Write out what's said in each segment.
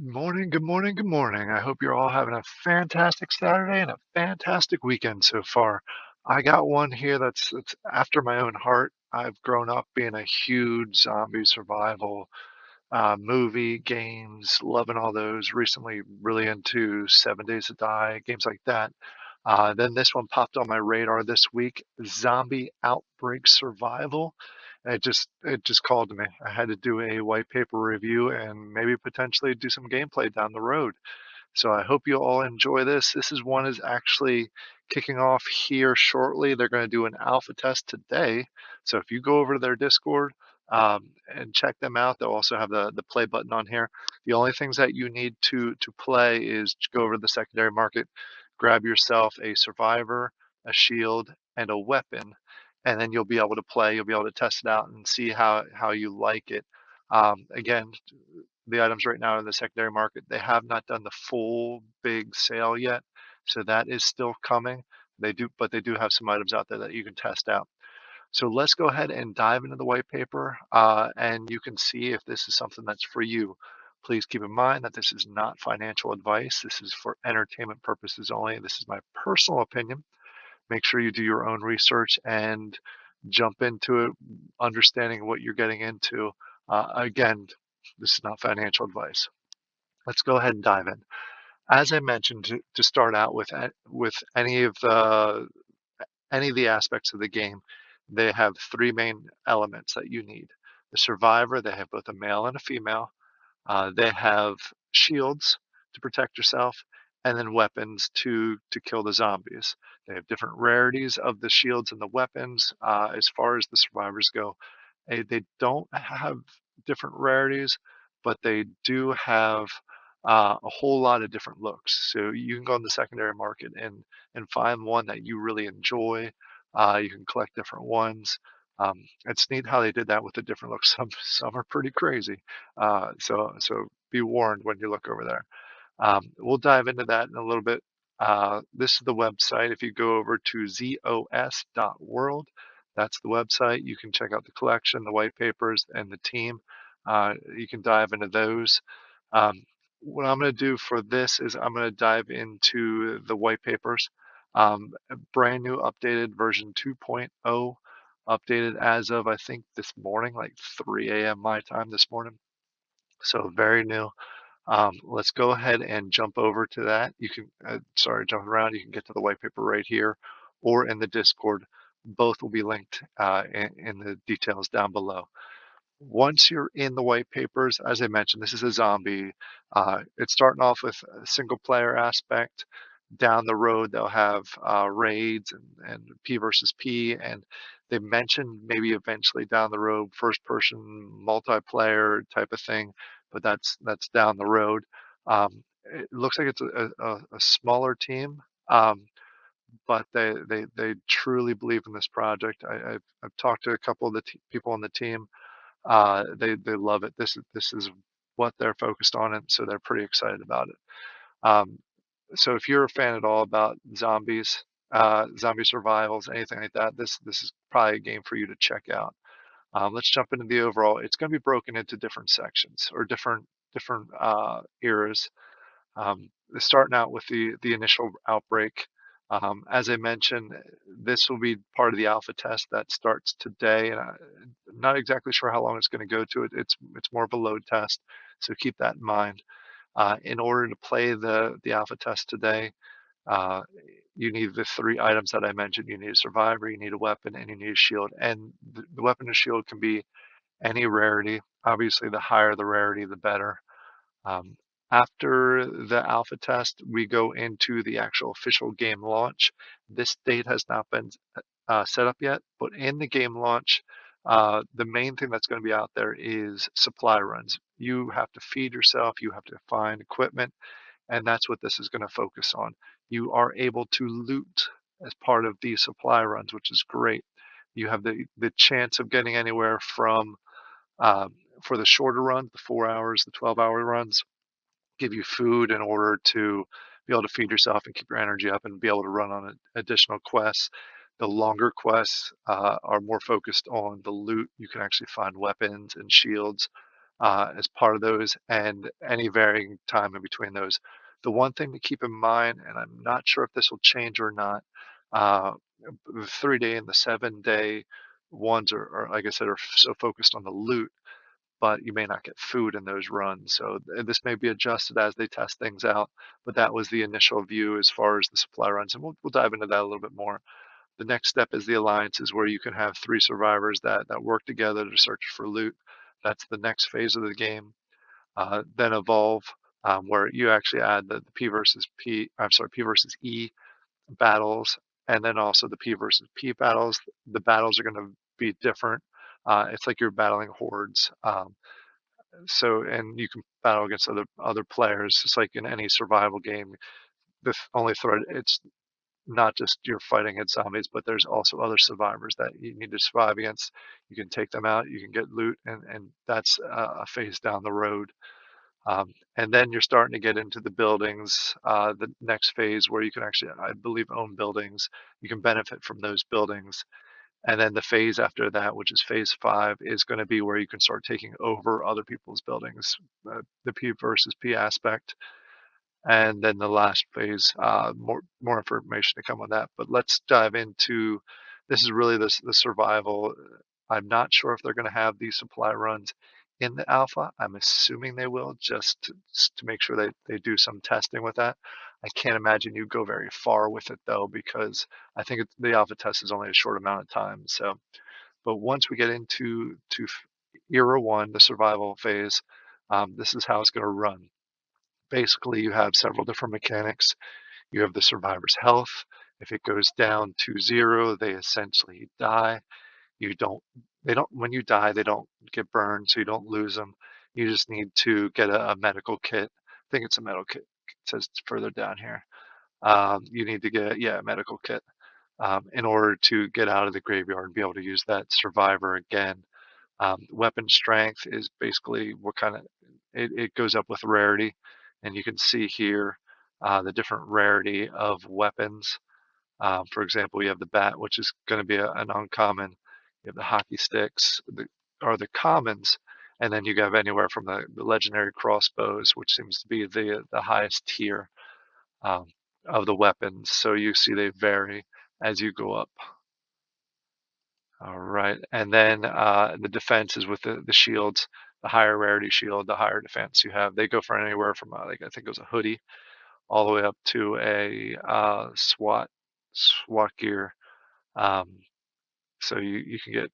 morning, good morning, good morning. I hope you're all having a fantastic Saturday and a fantastic weekend so far. I got one here that's after my own heart. I've grown up being a huge zombie survival movie, games, loving all those. Recently, really into 7 Days to Die, games like that. Then this one popped on my radar this week, Zombie Outbreak Survival. It just called to me. I had to do a white paper review and maybe potentially do some gameplay down the road. So I hope you all enjoy this. This is one is actually kicking off here shortly. They're going to do an alpha test today. So if you go over to their Discord and check them out, they'll also have the play button on here. The only things that you need to play is to go over to the secondary market, grab yourself a survivor, a shield, and a weapon, and then you'll be able to play. You'll be able to test it out and see how you like it. Again, the items right now in the secondary market. They have not done the full big sale yet, so that is still coming. But they do have some items out there that you can test out. So let's go ahead and dive into the white paper, and you can see if this is something that's for you. Please keep in mind that this is not financial advice. This is for entertainment purposes only. This is my personal opinion. Make sure you do your own research and jump into it, understanding what you're getting into. Again, this is not financial advice. Let's go ahead and dive in. As I mentioned, to start out with any of the aspects of the game, they have three main elements that you need. The survivor, they have both a male and a female. They have shields to protect yourself, and then weapons to kill the zombies. They have different rarities of the shields and the weapons. As far as the survivors go, they don't have different rarities, but they do have a whole lot of different looks. So you can go in the secondary market and find one that you really enjoy. You can collect different ones. It's neat how they did that with the different looks. Some are pretty crazy. So be warned when you look over there. We'll dive into that in a little bit. This is the website. If you go over to ZOS.world, that's the website. You can check out the collection, the white papers, and the team. You can dive into those. Um, what I'm going to do for this is I'm going to dive into the white papers. A brand new updated version 2.0, updated as of I think this morning, like 3 a.m. my time this morning. So very new. Let's go ahead and jump over to that. You can, jump around. You can get to the white paper right here or in the Discord. Both will be linked in the details down below. Once you're in the white papers, as I mentioned, this is a zombie. It's starting off with a single player aspect. Down the road, they'll have raids and P versus P, and they mentioned maybe eventually down the road first person multiplayer type of thing, but that's down the road. It looks like it's a smaller team, but they truly believe in this project. I've talked to a couple of the people on the team. They love it. This is what they're focused on, and so they're pretty excited about it. Um, so if you're a fan at all about zombies, zombie survivals, anything like that, this is probably a game for you to check out. Let's jump into the overall. It's going to be broken into different sections or different eras. Starting out with the initial outbreak. As I mentioned, this will be part of the alpha test that starts today, and I'm not exactly sure how long it's going to go to. It's more of a load test, so keep that in mind. In order to play the alpha test today, uh, you need the three items that I mentioned. You need a survivor, you need a weapon, and you need a shield. And the weapon and shield can be any rarity. Obviously, the higher the rarity, the better. Um, After the alpha test, we go into the actual official game launch. This date has not been set up yet, but in the game launch, the main thing that's going to be out there is supply runs. You have to feed yourself, you have to find equipment, and that's what this is going to focus on. You are able to loot as part of these supply runs, which is great. You have the chance of getting anywhere from um, for the shorter runs, the 4 hours, the 12-hour runs, give you food in order to be able to feed yourself and keep your energy up and be able to run on additional quests. The longer quests are more focused on the loot. You can actually find weapons and shields. as part of those, and any varying time in between those. The one thing to keep in mind, and I'm not sure if this will change or not, uh, the 3-day and the 7-day ones are, like I said, are so focused on the loot, but you may not get food in those runs. So this may be adjusted as they test things out. But that was the initial view as far as the supply runs, and we'll dive into that a little bit more. The next step is the alliances, where you can have 3 survivors that work together to search for loot. That's the next phase of the game. Then evolve, where you actually add the P versus P. I'm sorry, P versus E battles, and then also the P versus P battles. The battles are going to be different. It's like you're battling hordes. And you can battle against other players, just like in any survival game. The only threat, it's not just you're fighting against zombies, but there's also other survivors that you need to survive against. You can take them out, you can get loot, and that's a phase down the road. And then you're starting to get into the buildings, the next phase where you can actually, I believe, own buildings. You can benefit from those buildings. And then the phase after that, which is phase 5, is going to be where you can start taking over other people's buildings, the P versus P aspect. And then the last phase, more information to come on that. But let's dive into, this is really the survival. I'm not sure if they're going to have these supply runs in the alpha. I'm assuming they will, just to make sure they do some testing with that. I can't imagine you go very far with it though, because I think the alpha test is only a short amount of time. So, but once we get into era 1, the survival phase, this is how it's going to run. Basically, you have several different mechanics. You have the survivor's health. If it goes down to 0, they essentially die. You don't, they don't, when you die, they don't get burned, so you don't lose them. You just need to get a medical kit. I think it's a medical kit. It says it's further down here. You need to get, yeah, a medical kit in order to get out of the graveyard and be able to use that survivor again. Weapon strength is basically what kind of, it goes up with rarity, and you can see here the different rarity of weapons. For example, you have the bat, which is going to be an uncommon. You have the hockey sticks, are the commons, and then you have anywhere from the legendary crossbows, which seems to be the highest tier um, of the weapons. So you see they vary as you go up. All right, and then the defense is with the shields. The higher rarity shield, the higher defense you have. They go for anywhere from like I think it was a hoodie, all the way up to a SWAT gear. Um, so you can get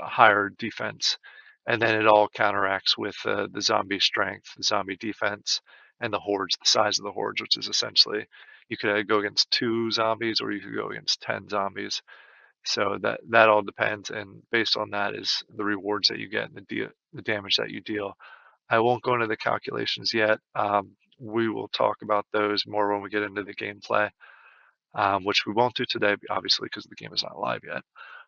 a higher defense, and then it all counteracts with the zombie strength, the zombie defense, and the hordes, the size of the hordes, which is essentially you could go against 2 zombies or you could go against 10 zombies. So that all depends, and based on that is the rewards that you get and the damage that you deal. I won't go into the calculations yet. We will talk about those more when we get into the gameplay, which we won't do today, obviously, because the game is not live yet.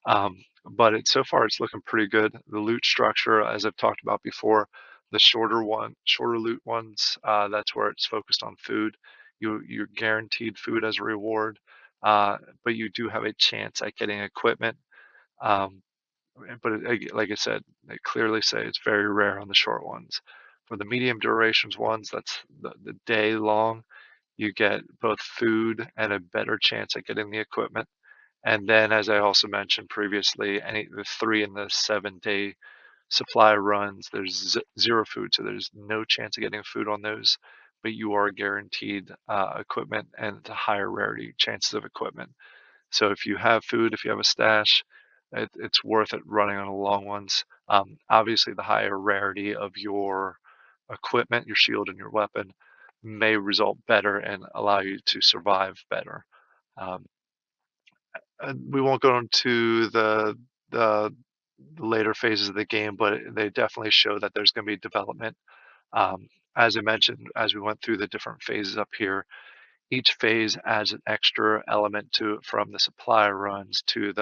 But so far it's looking pretty good. The loot structure, as I've talked about before, the shorter loot ones, that's where it's focused on food. You're guaranteed food as a reward, but you do have a chance at getting equipment. Um, but like I said, they clearly say it's very rare on the short ones. For the medium durations ones, that's the day long, you get both food and a better chance at getting the equipment. And then, as I also mentioned previously, the 3 and the 7-day supply runs, there's 0 food, so there's no chance of getting food on those, but you are guaranteed equipment and higher rarity chances of equipment. So if you have food, if you have a stash, it's worth it running on the long ones. Obviously, the higher rarity of your equipment, your shield and your weapon, may result better and allow you to survive better. Um, we won't go into the later phases of the game, but they definitely show that there's going to be development. As I mentioned, as we went through the different phases up here, each phase adds an extra element to it, from the supply runs to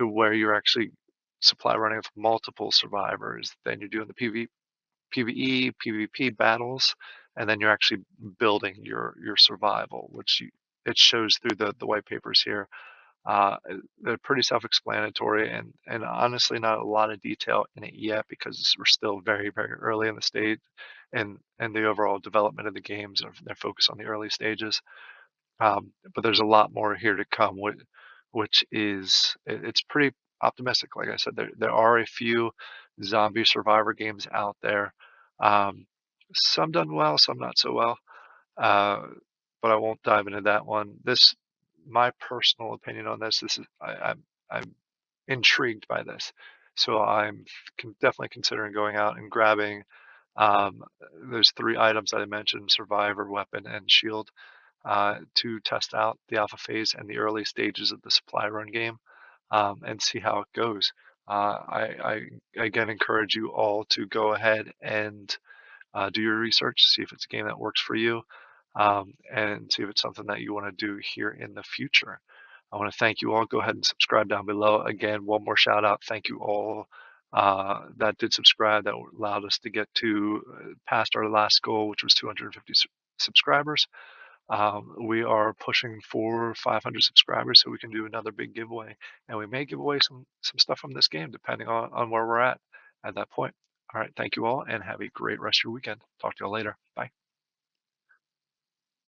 where you're actually supply running with multiple survivors. Then you're doing the PvE, PvP battles, and then you're actually building your survival, which it shows through the white papers here. Uh, they're pretty self-explanatory, and honestly, not a lot of detail in it yet because we're still very, very early in the stage, and the overall development of the games. They're focused on the early stages. But there's a lot more here to come, which is it's pretty optimistic. Like I said, there are a few zombie survivor games out there. Um, some done well, some not so well. Uh, but I won't dive into that one. My personal opinion on this. I'm intrigued by this, so I'm definitely considering going out and grabbing. Um, there's three items that I mentioned: survivor, weapon, and shield, to test out the alpha phase and the early stages of the supply run game, and see how it goes. I again encourage you all to go ahead and do your research, see if it's a game that works for you, and see if it's something that you want to do here in the future. I want to thank you all. Go ahead and subscribe down below. Again, one more shout out. Thank you all that did subscribe. That allowed us to get to past our last goal, which was 250 subscribers. We are pushing for 500 subscribers so we can do another big giveaway, and we may give away some stuff from this game depending on where we're at that point. All right, thank you all, and have a great rest of your weekend. Talk to you all later. Bye.